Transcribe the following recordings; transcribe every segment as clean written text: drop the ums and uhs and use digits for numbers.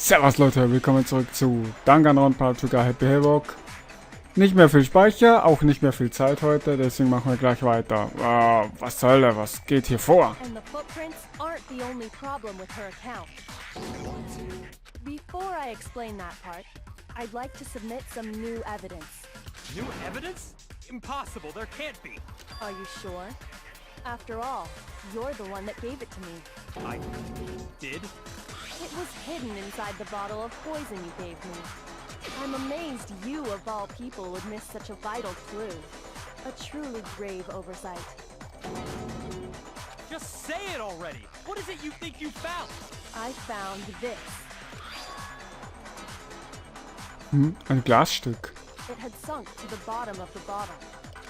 Servus Leute, willkommen zurück zu Danganronpa Sugar Happy Havoc. Nicht mehr viel Speicher, auch nicht mehr viel Zeit heute, deswegen machen wir gleich weiter. Was soll der, was geht hier vor? And the footprints aren't the only problem with her account. Before I explain that part, I'd like to submit some new evidence. New evidence? Impossible, there can't be. Are you sure? After all, you're the one that gave it to me. I did? It was hidden inside the bottle of poison you gave me. I'm amazed you, of all people, would miss such a vital clue. A truly grave oversight. Just say it already! What is it you think you found? I found this. Ein Glasstück. It had sunk to the bottom of the bottle,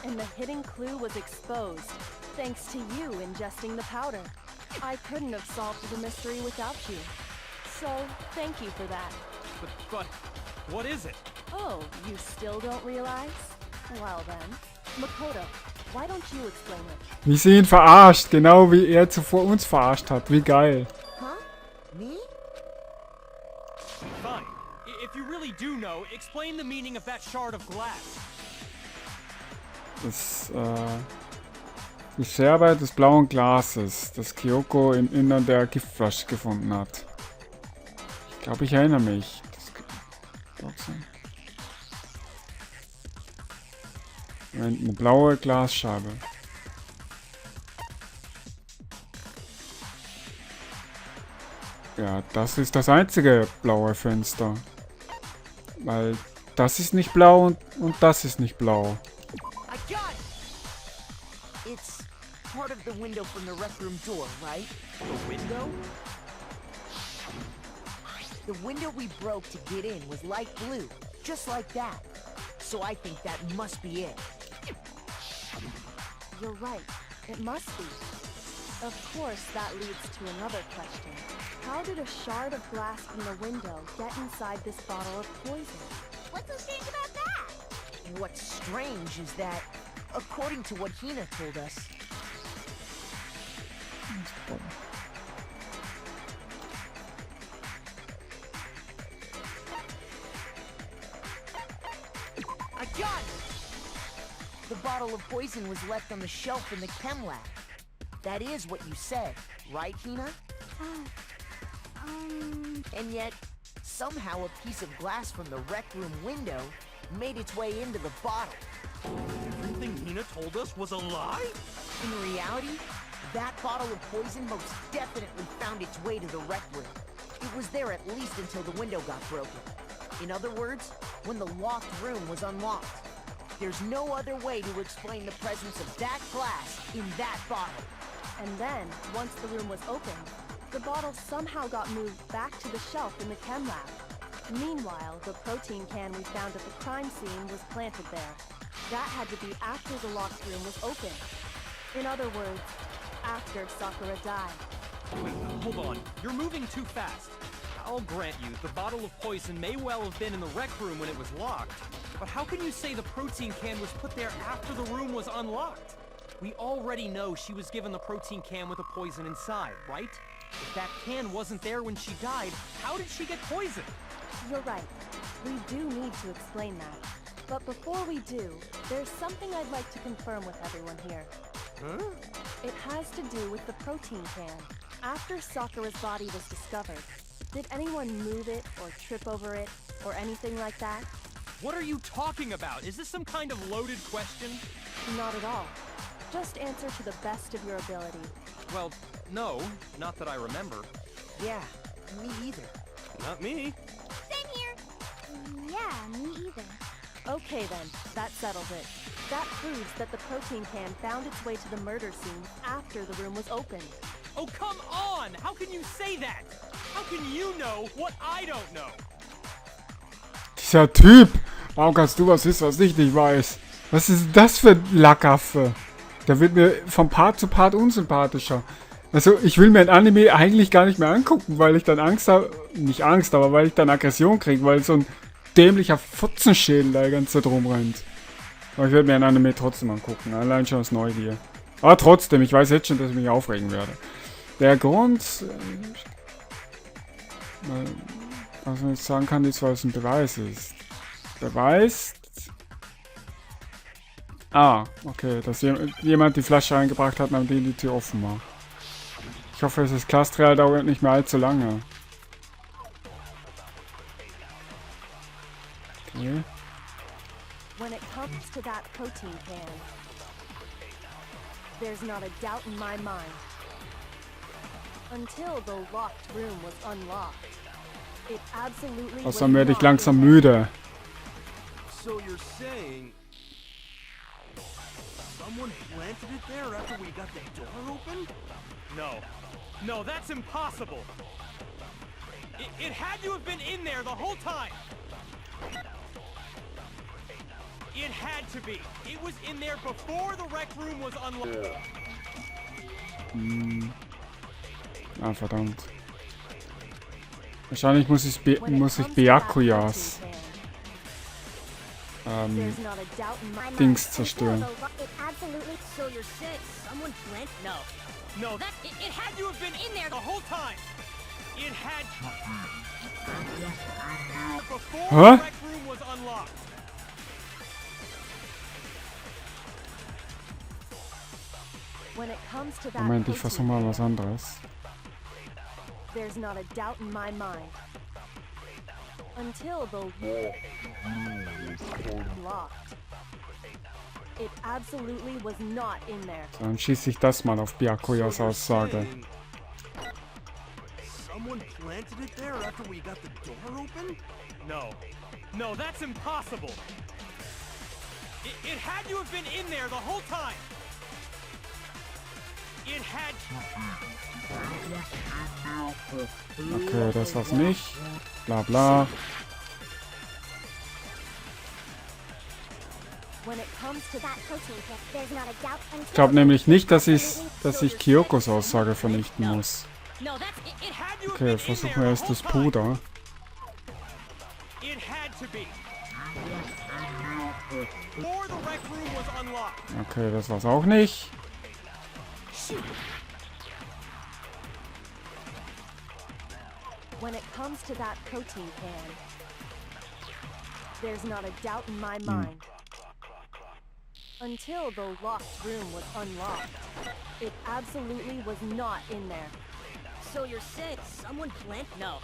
and the hidden clue was exposed, thanks to you ingesting the powder. I couldn't have solved the mystery without you. So, thank you for that. But what is it? Oh, you still don't realize? Well then, Makoto, why don't you explain it? Wie sie ihn verarscht, genau wie er zuvor uns verarscht hat. Wie geil. Huh? Me? Fine. If you really do know, explain the meaning of that shard of glass. Die Scherbe des blauen Glases, das Kyoko im Innern der Giftflasche gefunden hat. Ich glaube, ich erinnere mich. Das kann sein. Eine blaue Glasscheibe. Ja, das ist das einzige blaue Fenster. Weil das ist nicht blau und das ist nicht blau. I got it! It's part of the window from the rec room door, right? The window? The window we broke to get in was light blue, just like that. So I think that must be it. You're right. It must be. Of course, that leads to another question. How did a shard of glass from the window get inside this bottle of poison? What's so strange about that? What's strange is that, according to what Hina told us, I got it! The bottle of poison was left on the shelf in the chem lab. That is what you said, right, Hina? And yet, somehow a piece of glass from the rec room window made its way into the bottle. Everything Hina told us was a lie? In reality, that bottle of poison most definitely found its way to the rec room. It was there at least until the window got broken. In other words, when the locked room was unlocked. There's no other way to explain the presence of that glass in that bottle. And then, once the room was opened, the bottle somehow got moved back to the shelf in the chem lab. Meanwhile, the protein can we found at the crime scene was planted there. That had to be after the locked room was opened. In other words, after Sakura died. Wait, hold on. You're moving too fast. I'll grant you, the bottle of poison may well have been in the rec room when it was locked. But how can you say the protein can was put there after the room was unlocked? We already know she was given the protein can with the poison inside, right? If that can wasn't there when she died, how did she get poisoned? You're right. We do need to explain that. But before we do, there's something I'd like to confirm with everyone here. Huh? It has to do with the protein can. After Sakura's body was discovered, did anyone move it or trip over it or anything like that? What are you talking about? Is this some kind of loaded question? Not at all. Just answer to the best of your ability. Well, no, not that I remember. Yeah, me either. Not me. Same here. Yeah, me either. Okay then, that settles it. That proves that the protein can found its way to the murder scene after the room was opened. Oh, come on! How can you say that? How can you know what I don't know? Dieser Typ! Warum kannst du was wissen, was ich nicht weiß? Was ist das für ein Lackaffe? Der wird mir von Part zu Part unsympathischer. Also, ich will mir ein Anime eigentlich gar nicht mehr angucken, weil ich dann Angst habe. Nicht Angst, aber weil ich dann Aggression kriege, weil so ein dämlicher Futzenschädel da ganz da drum rennt. Aber ich werde mir ein Anime trotzdem angucken. Allein schon aus Neugier. Aber trotzdem, ich weiß jetzt schon, dass ich mich aufregen werde. Der Grund... was man jetzt sagen kann, ist, was ein Beweis ist. Beweist... Ah, okay, dass jemand die Flasche reingebracht hat, nachdem die Tür offen war. Ich hoffe, das Clusterreal dauert nicht mehr allzu lange. Okay. When it comes to that protein can, there's not a doubt in my mind. Until the locked room was unlocked, it absolutely was Außerdem werde ich not langsam in there. müde. So you're saying someone planted it there after we got the door open? No. No, that's impossible. It had to have been in there the whole time. It had to be. It was in there before the rec room was unlocked. Ah, verdammt. Wahrscheinlich muss ich When it comes to that Byakuyas protein can, there's not a doubt in my mind. Dings zerstören. It absolutely. So you're saying someone planted? No. No, it had to have been in there the whole time. It had before Huh? the rec room was unlocked. When it comes to that Moment, ich protein versuche mal can, was anderes. there's not a doubt in my mind. Until the locked. It absolutely was not in there. So, dann schieße ich das mal auf Byakuyas Aussage. Saying someone planted it there after we got the door open? No. No, that's impossible. It had to have been in there the whole time. It had Okay, das war's nicht. Bla bla. When it comes to that That protein can. There's not a doubt. Ich glaube nämlich nicht, dass ich Kyokos Aussage vernichten muss. No, it had to have Okay, been in versuchen there wir the erst whole das time. Puder. It had to be. Before the rec room was unlocked. Okay, das war's auch nicht. When it comes to that protein can, there's not a doubt in my mind. Until the locked room was unlocked, it absolutely was not in there. So you're saying someone planted? No.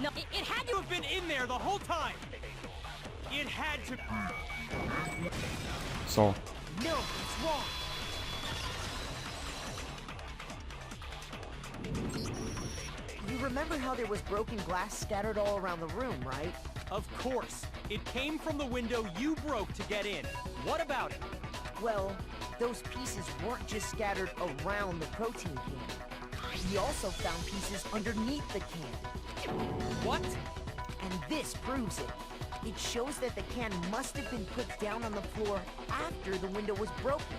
No, it had to Have been in there the whole time. It had to. So. No, it's wrong. You remember how there was broken glass scattered all around the room, right? Of course. It came from the window you broke to get in. What about it? Well, those pieces weren't just scattered around the protein can. We also found pieces underneath the can. What? And this proves it. It shows that the can must have been put down on the floor after the window was broken.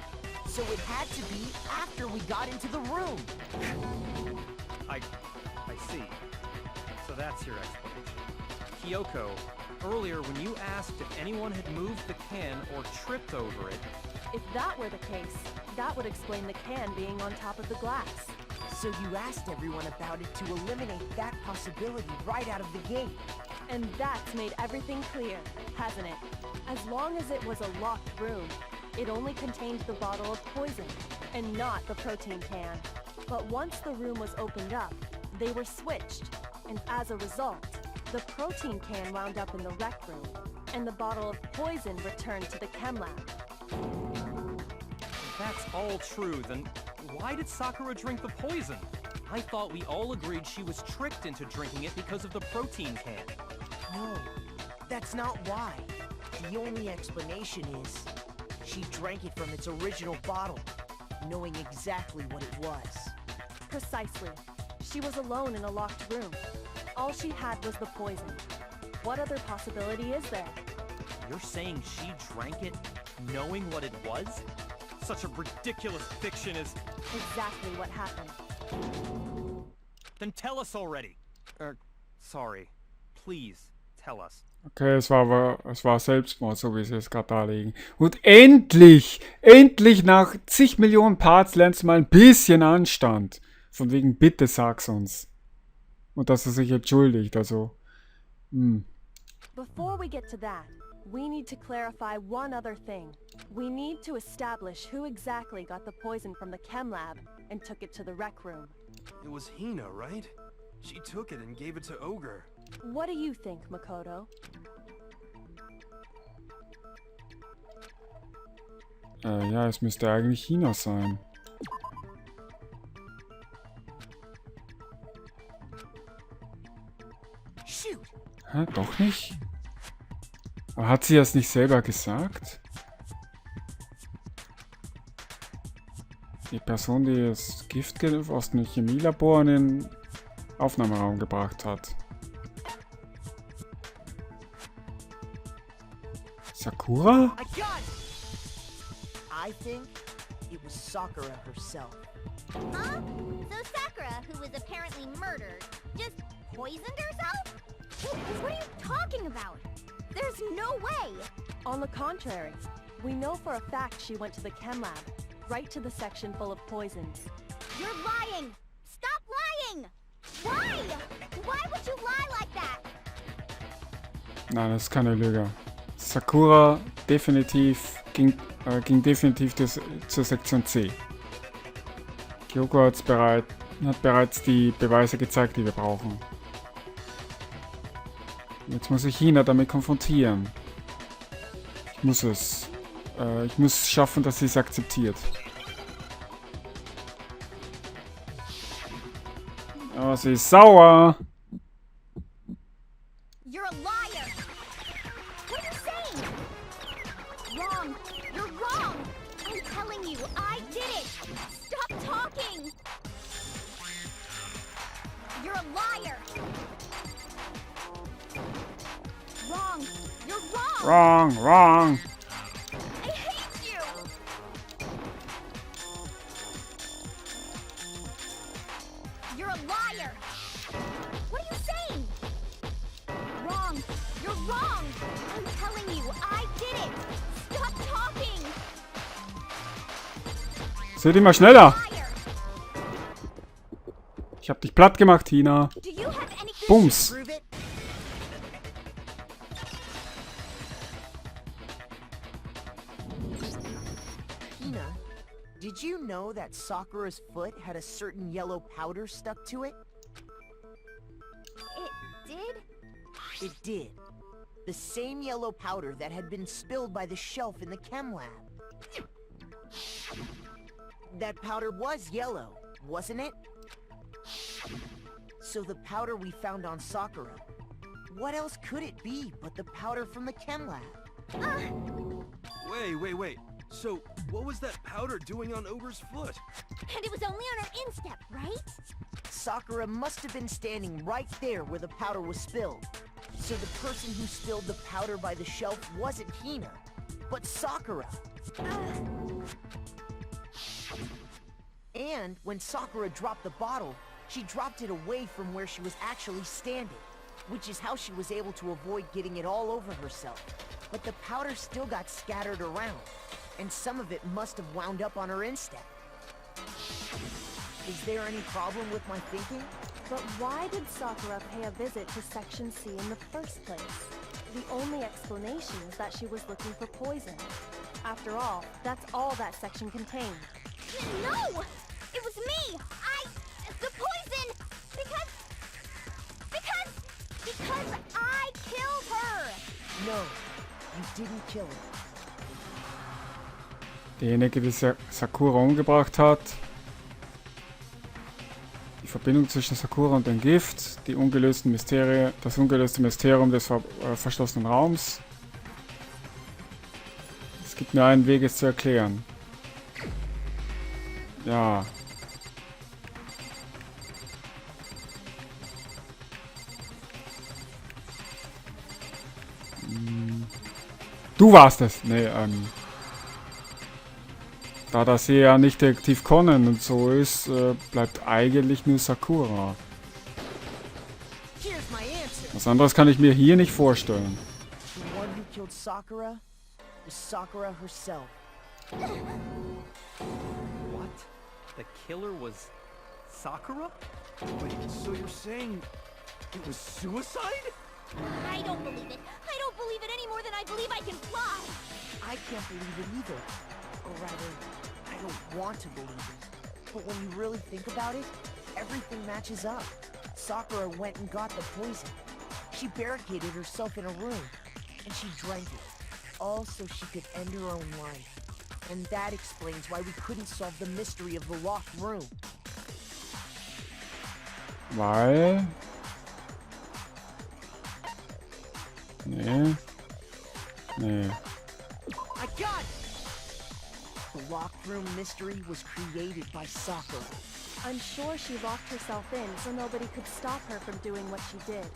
So it had to be after we got into the room. I see. So that's your explanation. Kyoko, earlier when you asked if anyone had moved the can or tripped over it, If that were the case, that would explain the can being on top of the glass. So you asked everyone about it to eliminate that possibility right out of the gate. And that's made everything clear, hasn't it? As long as it was a locked room, it only contained the bottle of poison, and not the protein can. But once the room was opened up, they were switched, and as a result, the protein can wound up in the rec room, and the bottle of poison returned to the chem lab. if that's all true, then why did Sakura drink the poison? I thought we all agreed she was tricked into drinking it because of the protein can. No, that's not why. The only explanation is she drank it from its original bottle, knowing exactly what it was. Precisely. She was alone in a locked room. All she had was the poison. What other possibility is there? You're saying she drank it knowing what it was? Such a ridiculous fiction is... Exactly what happened. Then tell us already. Sorry. Please, tell us. Okay, es war Selbstmord, so wie sie es gerade darlegen. Und endlich nach zig Millionen Parts lernst du mal ein bisschen Anstand. Von wegen, bitte sag's uns. Und dass er sich entschuldigt, also. Before we get to that, we need to clarify one other thing. We need to establish who exactly got the poison from the chem lab and took it to the rec room. It was Hina, right? She took it and gave it to Ogre. What do you think, Makoto? Ja, es müsste eigentlich Hina sein. Shoot! Hä, doch nicht? Aber hat sie das nicht selber gesagt? Die Person, die das Gift aus dem Chemielabor in den Aufnahmeraum gebracht hat. Sakura? I got it! I think it was Sakura herself. Huh? So Sakura, who was apparently murdered, just poisoned herself? What are you talking about? There's no way! On the contrary, we know for a fact she went to the chem lab, right to the section full of poisons. You're lying! Stop lying! Why? Why would you lie like that? Nein, das ist keine Lüge. Sakura ging definitiv zur Sektion C. Kyoko hat bereits die Beweise gezeigt, die wir brauchen. Jetzt muss ich Hina damit konfrontieren. Ich muss es. Ich muss schaffen, dass sie es akzeptiert. Oh, sie ist sauer. You're a liar! What are you saying? Wrong! You're wrong! I'm telling you, I did it! Stop talking! You're a liar! Wrong! You're wrong! Wrong. I hate you! You're a liar! What are you saying? Wrong! You're wrong! I'm telling you, I did it! Stop talking! Seht ihr mal schneller. Liar! Ich hab dich platt gemacht, Hina. Do you have anything Bums. Prove it? Hina, did you know that Sakura's foot had a certain yellow powder stuck to it? It did? It did. The same yellow powder that had been spilled by the shelf in the chem lab. That powder was yellow, wasn't it? So the powder we found on Sakura, what else could it be but the powder from the chem lab? Wait. So, what was that powder doing on Ogre's foot? And it was only on her instep, right? Sakura must have been standing right there where the powder was spilled. So the person who spilled the powder by the shelf wasn't Hina, but Sakura. And when Sakura dropped the bottle, she dropped it away from where she was actually standing, which is how she was able to avoid getting it all over herself. But the powder still got scattered around, and some of it must have wound up on her instep. Is there any problem with my thinking? But why did Sakura pay a visit to Section C in the first place? The only explanation is that she was looking for poison. After all, that's all that section contained. No! It was me! The poison! Because I killed her! No, you didn't kill her. Derjenige, der Sakura umgebracht hat. Die Verbindung zwischen Sakura und dem Gift. Das ungelöste Mysterium des verschlossenen Raums. Es gibt nur einen Weg, es zu erklären. Ja. Du warst es. Nee, da das hier ja nicht Detektiv Conan und so ist, bleibt eigentlich nur Sakura. Here's my answer. Was anderes kann ich mir hier nicht vorstellen. The one who killed Sakura was Sakura herself. What? The killer was Sakura? Wait, so you're saying it was suicide? I don't believe it. I don't believe it any more than I believe I can fly. I can't believe it either. Or rather, I don't want to believe it. But when you really think about it, everything matches up. Sakura went and got the poison. She barricaded herself in a room, and she drank it. All so she could end her own life. And that explains why we couldn't solve the mystery of the locked room. Weil... Nee. Nee. I got it! The locked room mystery was created by Sakura. I'm sure she locked herself in so nobody could stop her from doing what she did.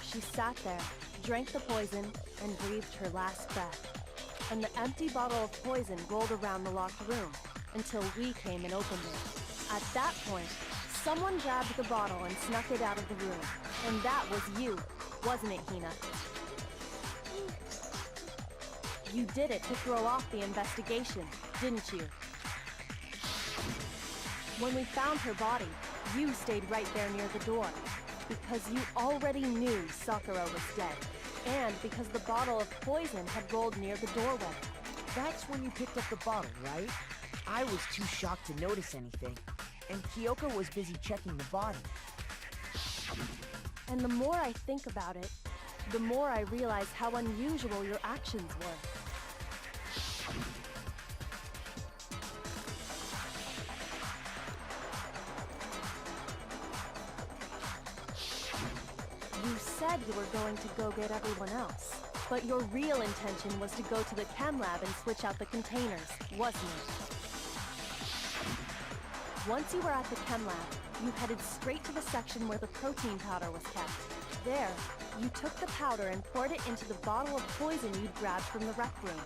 She sat there, drank the poison, and breathed her last breath. And the empty bottle of poison rolled around the locked room until we came and opened it. At that point, someone grabbed the bottle and snuck it out of the room. And that was you, wasn't it, Hina? You did it to throw off the investigation, didn't you? When we found her body, you stayed right there near the door. Because you already knew Sakura was dead. And because the bottle of poison had rolled near the doorway. That's when you picked up the bottle, right? I was too shocked to notice anything. And Kyoko was busy checking the body. And the more I think about it, the more I realize how unusual your actions were. You said you were going to go get everyone else, but your real intention was to go to the chem lab and switch out the containers, wasn't it? Once you were at the chem lab, you headed straight to the section where the protein powder was kept. There, you took the powder and poured it into the bottle of poison you'd grabbed from the rec room.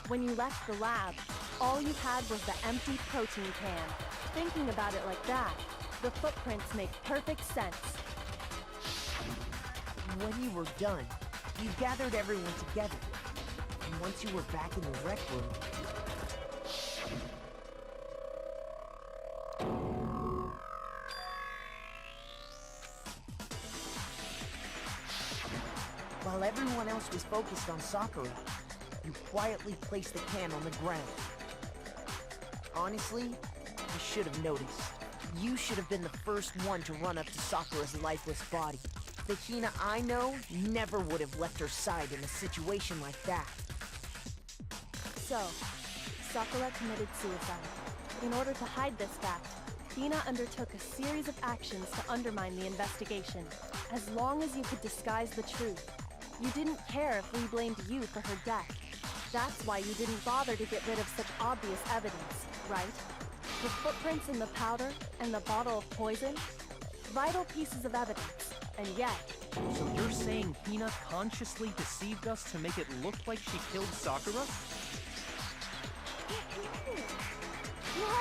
When you left the lab, all you had was the empty protein can. Thinking about it like that, the footprints make perfect sense. When you were done, you gathered everyone together. And once you were back in the rec room... While everyone else was focused on Sakura, you quietly placed the can on the ground. Honestly, I should have noticed. You should have been the first one to run up to Sakura's lifeless body. The Hina I know never would have left her side in a situation like that. So, Sakura committed suicide. In order to hide this fact, Hina undertook a series of actions to undermine the investigation. As long as you could disguise the truth, you didn't care if we blamed you for her death. That's why you didn't bother to get rid of such obvious evidence, right? The footprints in the powder and the bottle of poison? Vital pieces of evidence. And yet... So you're saying Hina consciously deceived us to make it look like she killed Sakura? No!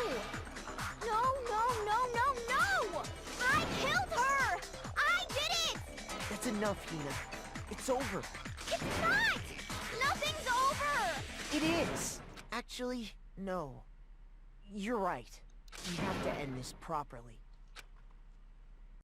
No, no, no, no, no! I killed her! I did it! That's enough, Hina. It's over. It's not! Nothing's over! It is! Actually, no. You're right. We have to end this properly.